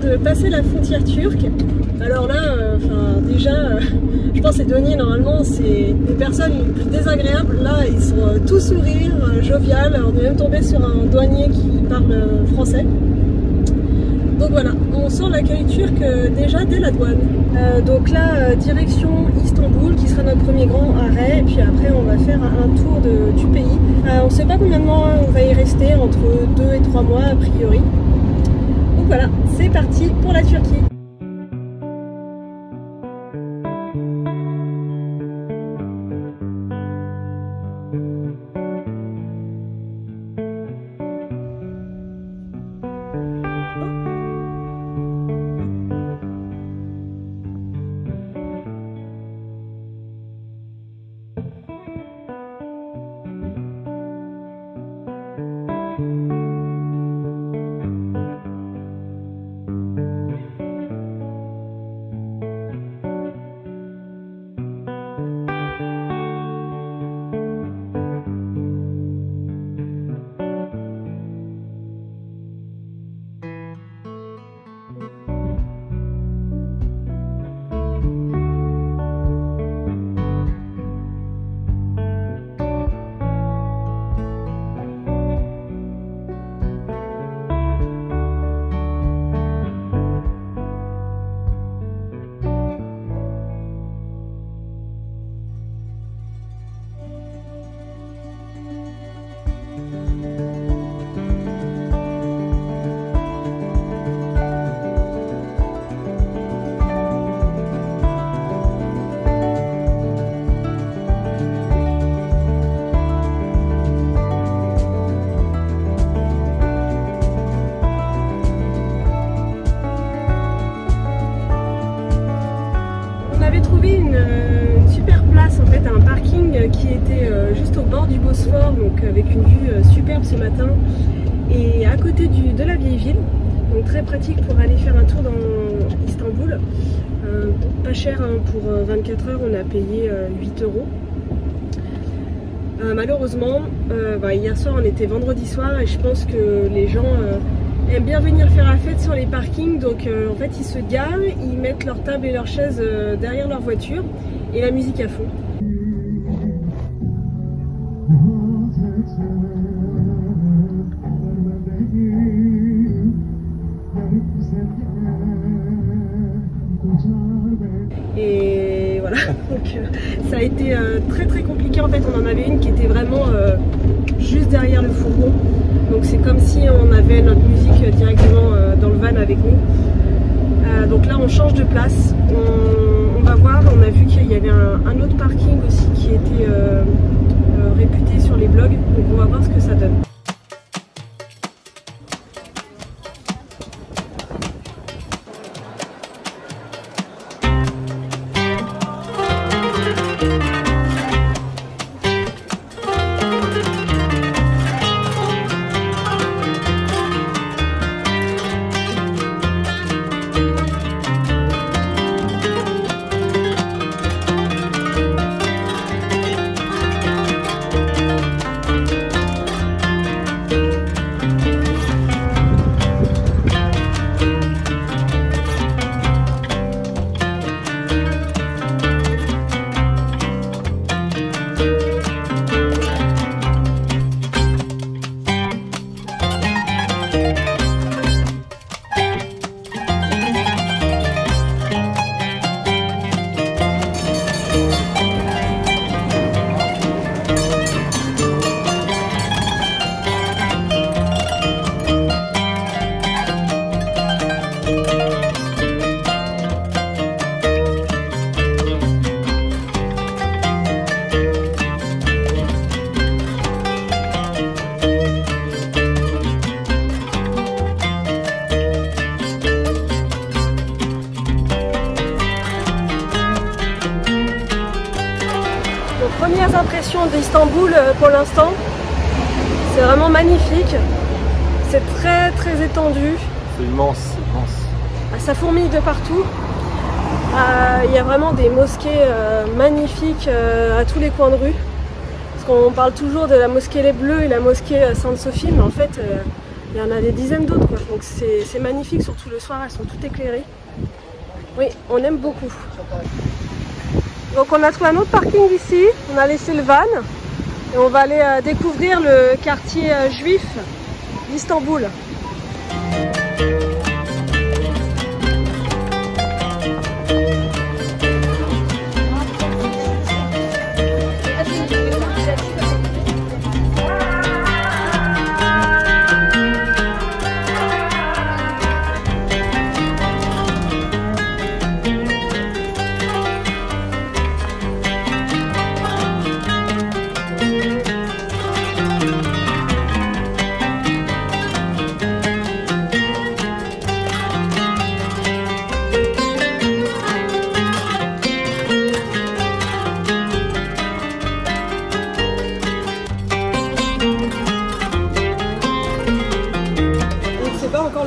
de passer la frontière turque. Alors là, je pense que les douaniers, normalement, c'est les personnes les plus désagréables. Là, ils sont tout sourire, jovial. On est même tombé sur un douanier qui parle français. Donc voilà, on sent l'accueil turc déjà dès la douane. Donc là, direction Istanbul, qui sera notre premier grand arrêt. Et puis après, on va faire un tour du pays. On ne sait pas combien de mois on va y rester, entre 2 et 3 mois a priori. Donc voilà, c'est parti pour la Turquie. Qui était juste au bord du Bosphore, donc avec une vue superbe ce matin, et à côté de la vieille ville, donc très pratique pour aller faire un tour dans Istanbul. Pas cher hein, pour 24 heures, on a payé 8 euros. Malheureusement, hier soir on était vendredi soir et je pense que les gens aiment bien venir faire la fête sur les parkings, donc en fait ils se garent, ils mettent leur table et leurs chaises derrière leur voiture et la musique à fond. Et voilà, donc ça a été très compliqué en fait. On en avait une qui était vraiment juste derrière le fourgon, donc c'est comme si on avait notre musique directement dans le van avec nous. Donc là on change de place, on va voir, on a vu qu'il y avait un autre parking aussi qui était réputé sur les blogs, donc on va voir ce que ça donne. Premières impressions d'Istanbul pour l'instant, c'est vraiment magnifique, c'est très étendu. C'est immense, c'est immense. Ça fourmille de partout. Il y a vraiment des mosquées magnifiques à tous les coins de rue. Parce qu'on parle toujours de la mosquée Les Bleus et la mosquée Sainte-Sophie, mais en fait Il y en a des dizaines d'autres, quoi. Donc c'est magnifique, surtout le soir, elles sont toutes éclairées. Oui, on aime beaucoup. Donc on a trouvé un autre parking ici, on a laissé le van et on va aller découvrir le quartier juif d'Istanbul.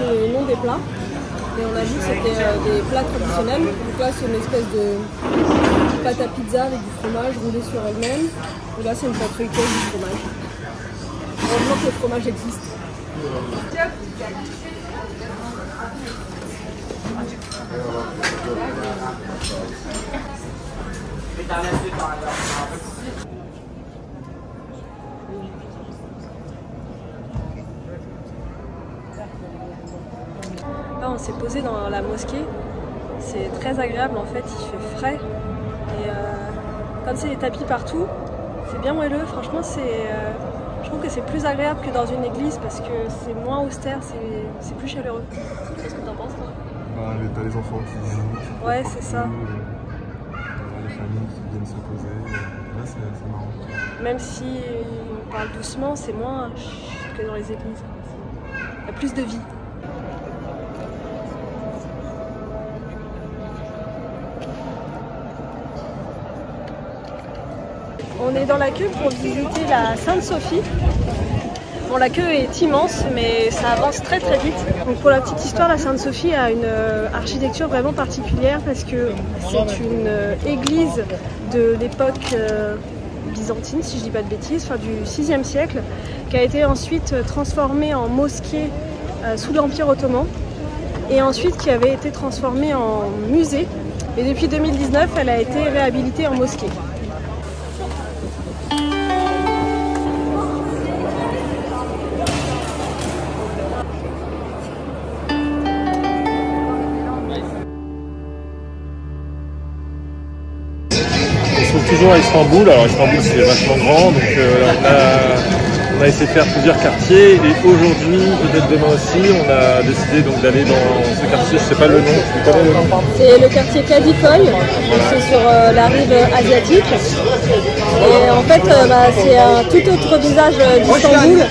Le nom des plats, mais on a dit que c'était des plats traditionnels. Donc là c'est une espèce de pâte à pizza avec du fromage roulé sur elle-même, et là c'est une pâte feuilletée avec du fromage. Heureusement que le fromage existe. Là, on s'est posé dans la mosquée, c'est très agréable en fait, il fait frais et comme c'est des tapis partout, c'est bien moelleux, franchement je trouve que c'est plus agréable que dans une église parce que c'est moins austère, c'est plus chaleureux. Qu'est-ce que t'en penses toi? T'as les enfants qui jouent. Ouais, c'est ça. Les familles qui viennent se poser, là c'est marrant. Même si on parle doucement, c'est moins que dans les églises. Il y a plus de vie. On est dans la queue pour visiter la Sainte-Sophie. Bon, la queue est immense, mais ça avance très très vite. Donc pour la petite histoire, la Sainte-Sophie a une architecture vraiment particulière parce que c'est une église de l'époque byzantine, si je dis pas de bêtises, enfin du 6e siècle, qui a été ensuite transformée en mosquée sous l'Empire ottoman et ensuite qui avait été transformée en musée. Et depuis 2019, elle a été réhabilitée en mosquée. On se trouve toujours à Istanbul. Alors Istanbul c'est vachement grand, donc on a essayé de faire plusieurs quartiers et aujourd'hui, peut-être demain aussi, on a décidé donc d'aller dans ce quartier, je sais pas le nom, tu connais le nom? C'est le quartier Kadıköy, c'est sur la rive asiatique. Et en fait c'est un tout autre visage d'Istanbul.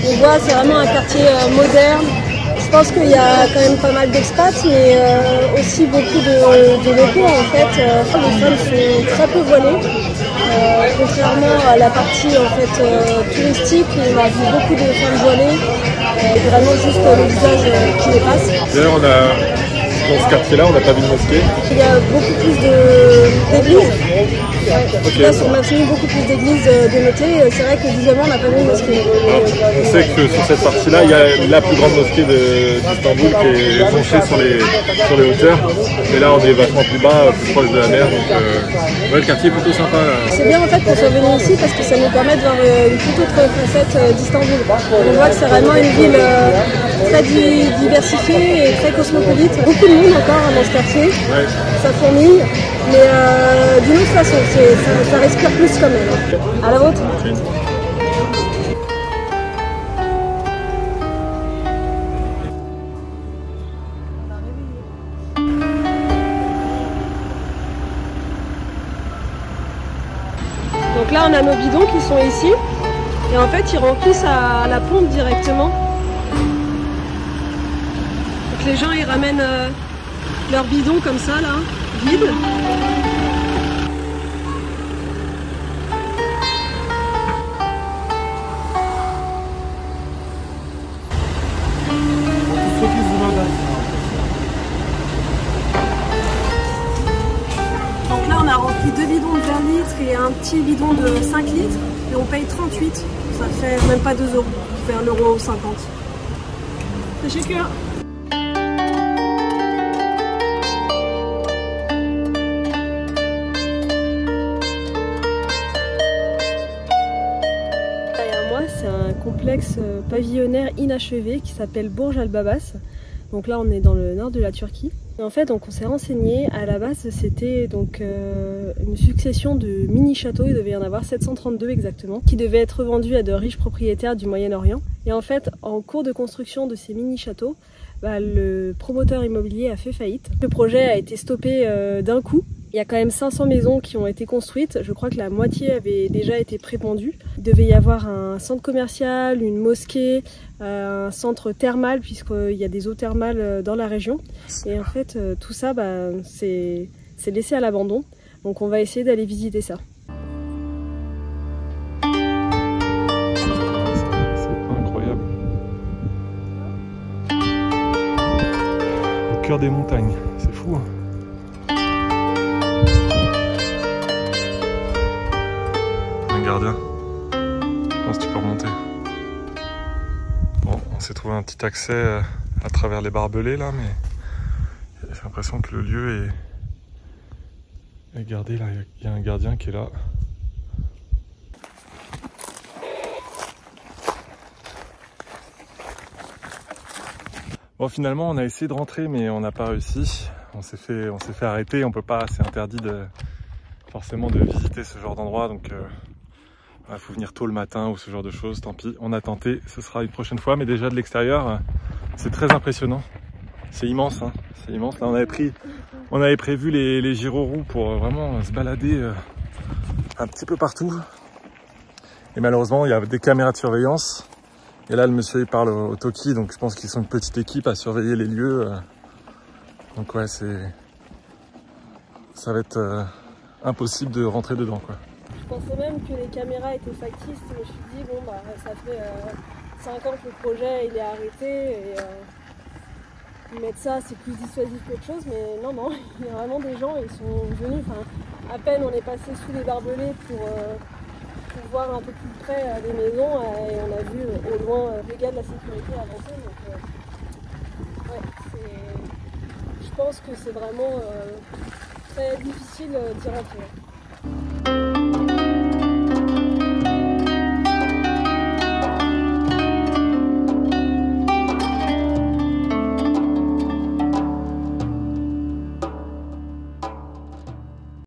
On voit c'est vraiment un quartier moderne. Je pense qu'il y a quand même pas mal d'expats, mais aussi beaucoup de locaux en fait. Les femmes sont très peu voilées, contrairement à la partie en fait touristique où on a vu beaucoup de femmes voilées. Vraiment juste le visage qui dépasse. D'ailleurs, dans ce quartier-là, on n'a pas vu de mosquée. Il y a beaucoup plus d'églises. Okay. Là, sur Maxime, beaucoup plus d'églises dénotées. C'est vrai que visuellement, on n'a pas vu de mosquée. On sait que sur cette partie-là, il y a la plus grande mosquée d'Istanbul qui est penchée sur les hauteurs. Mais là, on est vachement plus bas, plus proche de la mer. Donc, ouais, le quartier est plutôt sympa. C'est bien en fait qu'on soit venu ici parce que ça nous permet de voir une toute autre facette d'Istanbul. On voit que c'est vraiment une ville très diversifiée et très cosmopolite. Beaucoup de monde encore dans ce quartier, ouais. Ça fourmille, mais d'une autre façon, ça respire plus quand même. À la vôtre. Donc là on a nos bidons qui sont ici, et en fait ils remplissent à la pompe directement. Donc les gens ils ramènent leurs bidons comme ça là, vides. Donc là on a rempli 2 bidons de 20 litres et un petit bidon de 5 litres et on paye 38. Ça fait même pas 2 €, ça fait 1,50 €. Teşekkür. C'est un complexe pavillonnaire inachevé qui s'appelle Burj Al-Babas. Donc là on est dans le nord de la Turquie. Et en fait donc on s'est renseigné, à la base c'était donc une succession de mini-châteaux, il devait y en avoir 732 exactement, qui devaient être vendus à de riches propriétaires du Moyen-Orient. Et en fait en cours de construction de ces mini-châteaux, le promoteur immobilier a fait faillite. Le projet a été stoppé d'un coup. Il y a quand même 500 maisons qui ont été construites, je crois que la moitié avait déjà été prépandue. Il devait y avoir un centre commercial, une mosquée, un centre thermal puisqu'il y a des eaux thermales dans la région. Et en fait tout ça c'est laissé à l'abandon, donc on va essayer d'aller visiter ça. C'est incroyable. Au cœur des montagnes, c'est fou. Gardien, je pense que tu peux remonter. Bon, on s'est trouvé un petit accès à travers les barbelés là, mais j'ai l'impression que le lieu est gardé là. Il y a un gardien qui est là. Bon, finalement, on a essayé de rentrer, mais on n'a pas réussi. On s'est fait arrêter. On peut pas, c'est interdit forcément de visiter ce genre d'endroit, donc. Il faut venir tôt le matin ou ce genre de choses, tant pis, on a tenté, ce sera une prochaine fois, mais déjà de l'extérieur, c'est très impressionnant. C'est immense, hein, c'est immense. Là, on avait prévu les gyroroues pour vraiment se balader un petit peu partout. Et malheureusement, il y a des caméras de surveillance. Et là, le monsieur il parle au Toki, donc je pense qu'ils sont une petite équipe à surveiller les lieux. Donc ouais, ça va être impossible de rentrer dedans, quoi. Je pensais même que les caméras étaient factices, je me suis dit bon ça fait 5 ans que le projet il est arrêté et mettre ça c'est plus dissuasif qu'autre chose, mais non, il y a vraiment des gens, ils sont venus, à peine on est passé sous les barbelés pour voir un peu plus près des maisons et on a vu au loin les gars de la sécurité avancer, donc je pense que c'est vraiment très difficile d'y rentrer.